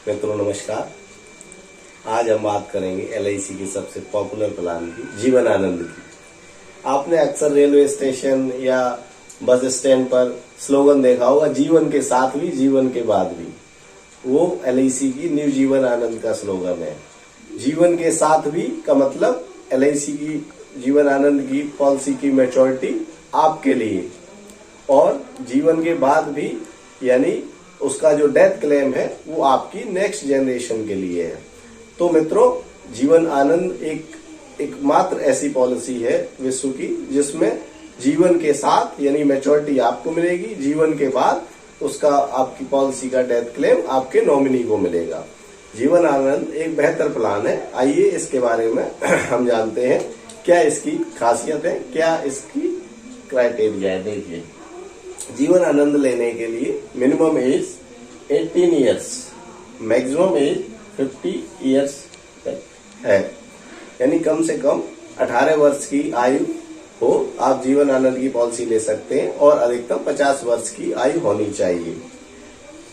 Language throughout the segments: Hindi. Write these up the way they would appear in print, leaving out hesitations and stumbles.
मित्रों नमस्कार। आज हम बात करेंगे एलआईसी की सबसे पॉपुलर प्लान की, जीवन आनंद की। आपने अक्सर रेलवे स्टेशन या बस स्टैंड पर स्लोगन देखा होगा, जीवन के साथ भी जीवन के बाद भी। वो एलआईसी की न्यू जीवन आनंद का स्लोगन है। जीवन के साथ भी का मतलब एलआईसी की जीवन आनंद की पॉलिसी की मैच्योरिटी आपके लिए, और जीवन के बाद भी यानी उसका जो डेथ क्लेम है वो आपकी नेक्स्ट जनरेशन के लिए है। तो मित्रों, जीवन आनंद एकमात्र ऐसी पॉलिसी है विश्व की जिसमें जीवन के साथ यानी मैच्योरिटी आपको मिलेगी, जीवन के बाद उसका आपकी पॉलिसी का डेथ क्लेम आपके नॉमिनी को मिलेगा। जीवन आनंद एक बेहतर प्लान है। आइए इसके बारे में हम जानते हैं क्या इसकी खासियत है, क्या इसकी क्राइटेरिया है। देखिए, जीवन आनंद लेने के लिए minimum age 18 years, maximum age 50 years है, यानी कम से कम 18 वर्ष की आयु हो आप जीवन आनंद की पॉलिसी ले सकते हैं, और अधिकतम 50 वर्ष की आयु होनी चाहिए।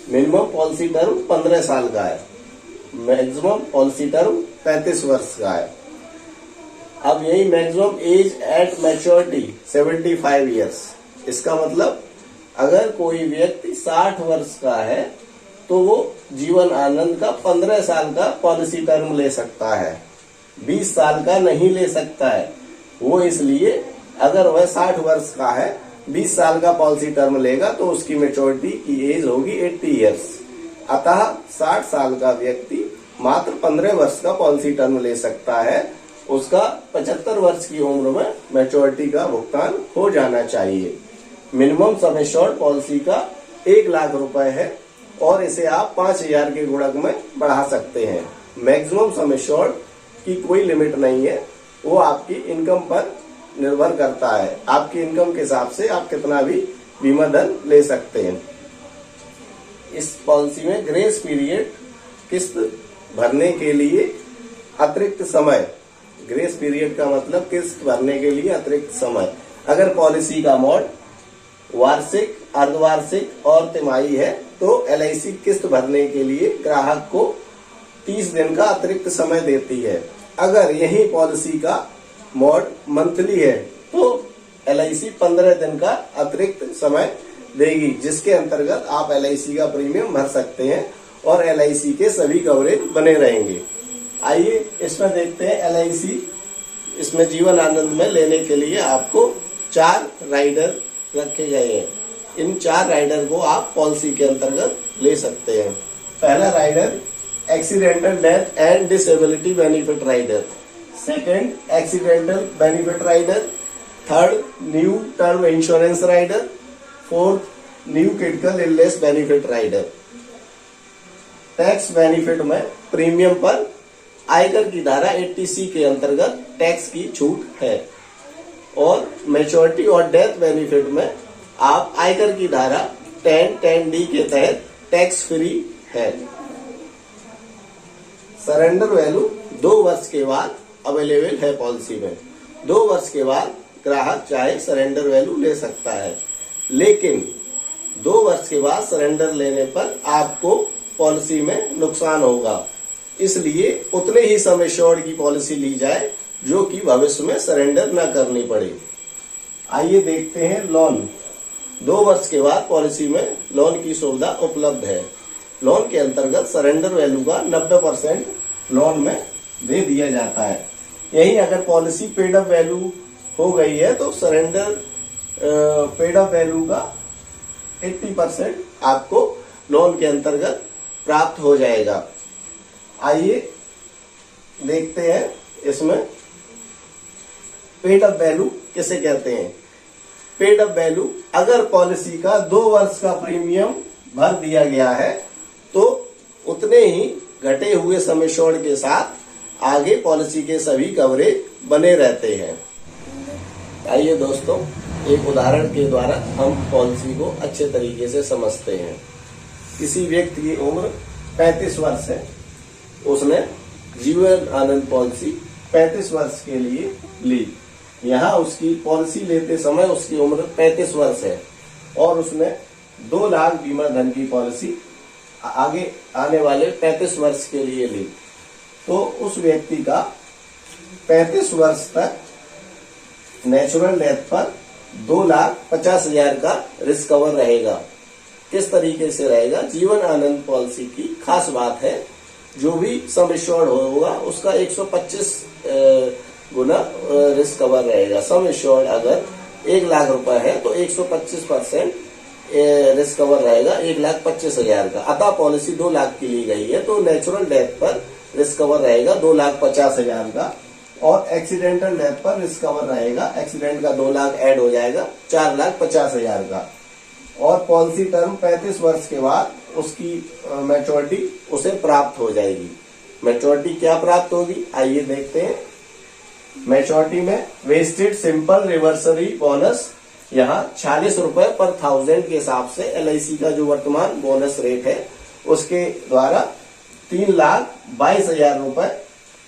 मिनिमम पॉलिसी टर्म 15 साल का है, मैक्सिमम पॉलिसी टर्म 35 वर्ष का है। अब यही maximum age at maturity 75 years. इसका मतलब अगर कोई व्यक्ति 60 वर्ष का है तो वो जीवन आनंद का 15 साल का पॉलिसी टर्म ले सकता है, 20 साल का नहीं ले सकता है। वो इसलिए अगर वह 60 वर्ष का है, 20 साल का पॉलिसी टर्म लेगा तो उसकी मैच्योरिटी की एज होगी 80 ईयर्स। अतः 60 साल का व्यक्ति मात्र 15 वर्ष का पॉलिसी टर्म ले सकता है। उसका 75 वर्ष की उम्र में मैच्योरिटी का भुगतान हो जाना चाहिए। मिनिमम सम एश्योर्ड पॉलिसी का 1 लाख रुपए है, और इसे आप 5000 के गुणक में बढ़ा सकते हैं। मैक्सिमम सम एश्योर्ड की कोई लिमिट नहीं है, वो आपकी इनकम पर निर्भर करता है। आपकी इनकम के हिसाब से आप कितना भी बीमा धन ले सकते हैं। इस पॉलिसी में ग्रेस पीरियड, किस्त भरने के लिए अतिरिक्त समय, ग्रेस पीरियड का मतलब किस्त भरने के लिए अतिरिक्त समय। अगर पॉलिसी का मोड वार्षिक, अर्धवार्षिक और तिमाही है तो एलआईसी किस्त भरने के लिए ग्राहक को 30 दिन का अतिरिक्त समय देती है। अगर यही पॉलिसी का मोड मंथली है तो एलआईसी 15 दिन का अतिरिक्त समय देगी, जिसके अंतर्गत आप एलआईसी का प्रीमियम भर सकते हैं और एलआईसी के सभी कवरेज बने रहेंगे। आइए इसमें देखते हैं एलआईसी इसमें जीवन आनंद में लेने के लिए आपको 4 राइडर रखे गए हैं। इन 4 राइडर को आप पॉलिसी के अंतर्गत ले सकते हैं। पहला rider accidental death and disability benefit rider, second accidental benefit rider, third new term insurance rider, fourth new critical illness benefit rider. Tax benefit में प्रीमियम पर आयकर की धारा 80C के अंतर्गत टैक्स की छूट है, और मैच्योरिटी और डेथ बेनिफिट में आप आयकर की धारा 10(10)D के तहत टैक्स फ्री है। सरेंडर वैल्यू 2 वर्ष के बाद अवेलेबल है पॉलिसी में। 2 वर्ष के बाद ग्राहक चाहे सरेंडर वैल्यू ले सकता है, लेकिन 2 वर्ष के बाद सरेंडर लेने पर आपको पॉलिसी में नुकसान होगा। इसलिए उतने ही सम एश्योर्ड की पॉलिसी ली जाए जो कि भविष्य में सरेंडर न करनी पड़े। आइए देखते हैं लोन। 2 वर्ष के बाद पॉलिसी में लोन की सुविधा उपलब्ध है। लोन के अंतर्गत सरेंडर वैल्यू का 90% लोन में दे दिया जाता है। यही अगर पॉलिसी पेड अप वैल्यू हो गई है तो सरेंडर पेड अप वैल्यू का 80% आपको लोन के अंतर्गत प्राप्त हो जाएगा। आइए देखते हैं इसमें पेड अप वैल्यू किसे कहते हैं। पेड अप वैल्यू, अगर पॉलिसी का 2 वर्ष का प्रीमियम भर दिया गया है तो उतने ही घटे हुए सम एश्योर्ड के साथ आगे पॉलिसी के सभी कवरेज बने रहते हैं। आइए दोस्तों, एक उदाहरण के द्वारा हम पॉलिसी को अच्छे तरीके से समझते हैं। किसी व्यक्ति की उम्र 35 वर्ष है, उसने जीवन आनंद पॉलिसी 35 वर्ष के लिए ली। यहाँ उसकी पॉलिसी लेते समय उसकी उम्र 35 वर्ष है और उसने 2 लाख बीमा धन की पॉलिसी आगे आने वाले 35 वर्ष के लिए ली, तो उस व्यक्ति का 35 वर्ष तक नेचुरल डेथ पर 2,50,000 का रिस्क कवर रहेगा। किस तरीके से रहेगा? जीवन आनंद पॉलिसी की खास बात है, जो भी सम इंश्योर्ड होगा उसका 125 गुना रिस्क कवर रहेगा। सम इंश्योर्ड अगर 1 लाख रुपए है तो 125% रिस्क कवर रहेगा 1,25,000 का। अतः पॉलिसी 2 लाख की ली गई है, तो नेचुरल डेथ पर रिस्क कवर रहेगा 2,50,000 का, और एक्सीडेंटल डेथ पर रिस्क कवर रहेगा, एक्सीडेंट का 2 लाख ऐड हो जाएगा 4,50,000 का। और पॉलिसी टर्म 35 वर्ष के बाद उसकी मैच्योरिटी उसे प्राप्त हो जाएगी। मैच्योरिटी क्या प्राप्त होगी, आइए देखते हैं। मैच्योरिटी में वेस्टेड सिंपल रिवर्सरी बोनस यहाँ 46 रुपए पर 1000 के हिसाब से LIC का जो वर्तमान बोनस रेट है उसके द्वारा 3,22,000 रुपए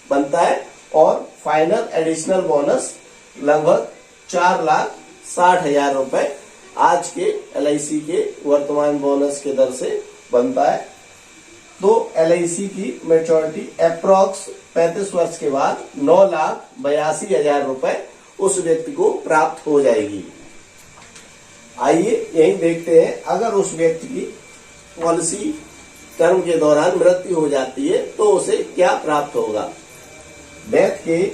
बनता है, और फाइनल एडिशनल बोनस लगभग 4,60,000 रुपए आज के LIC के वर्तमान बोनस के दर से बनता है। तो LIC की मैच्योरिटी अप्रॉक्स 35 वर्ष के बाद 9,82,000 रुपए उस व्यक्ति को प्राप्त हो जाएगी। आइए यही देखते हैं, अगर उस व्यक्ति की पॉलिसी टर्म के दौरान मृत्यु हो जाती है तो उसे क्या प्राप्त होगा। डेथ के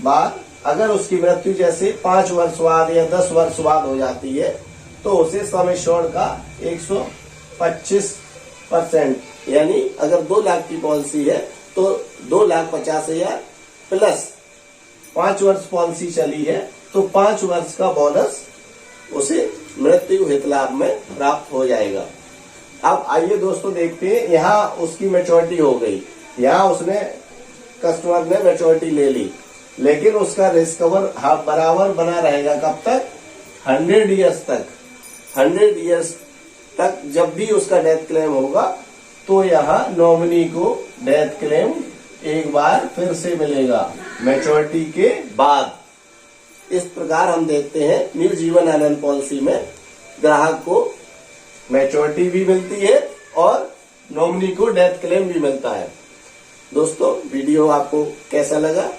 बाद अगर उसकी मृत्यु जैसे 5 वर्ष बाद या 10 वर्ष बाद हो जाती है तो उसे सम इंश्योर्ड का 125%, यानी अगर 2 लाख की पॉलिसी है तो 2,50,000 प्लस 5 वर्ष पॉलिसी चली है तो 5 वर्ष का बोनस उसे मृत्यु हित लाभ में प्राप्त हो जाएगा। अब आइए दोस्तों देखते हैं, यहाँ उसकी मैच्योरिटी हो गई, यहाँ उसने कस्टमर ने मैच्योरिटी ले ली, लेकिन उसका रिस्क कवर बराबर बना रहेगा कब तक? 100 ईयर्स तक। 100 ईयर्स तक जब भी उसका डेथ क्लेम होगा तो यहाँ नॉमिनी को डेथ क्लेम एक बार फिर से मिलेगा मैच्योरिटी के बाद। इस प्रकार हम देखते हैं न्यू जीवन आनंद पॉलिसी में ग्राहक को मैच्योरिटी भी मिलती है और नॉमिनी को डेथ क्लेम भी मिलता है। दोस्तों वीडियो आपको कैसा लगा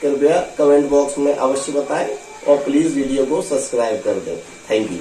कृपया कमेंट बॉक्स में अवश्य बताएं और प्लीज वीडियो को सब्सक्राइब कर दें। Thank you.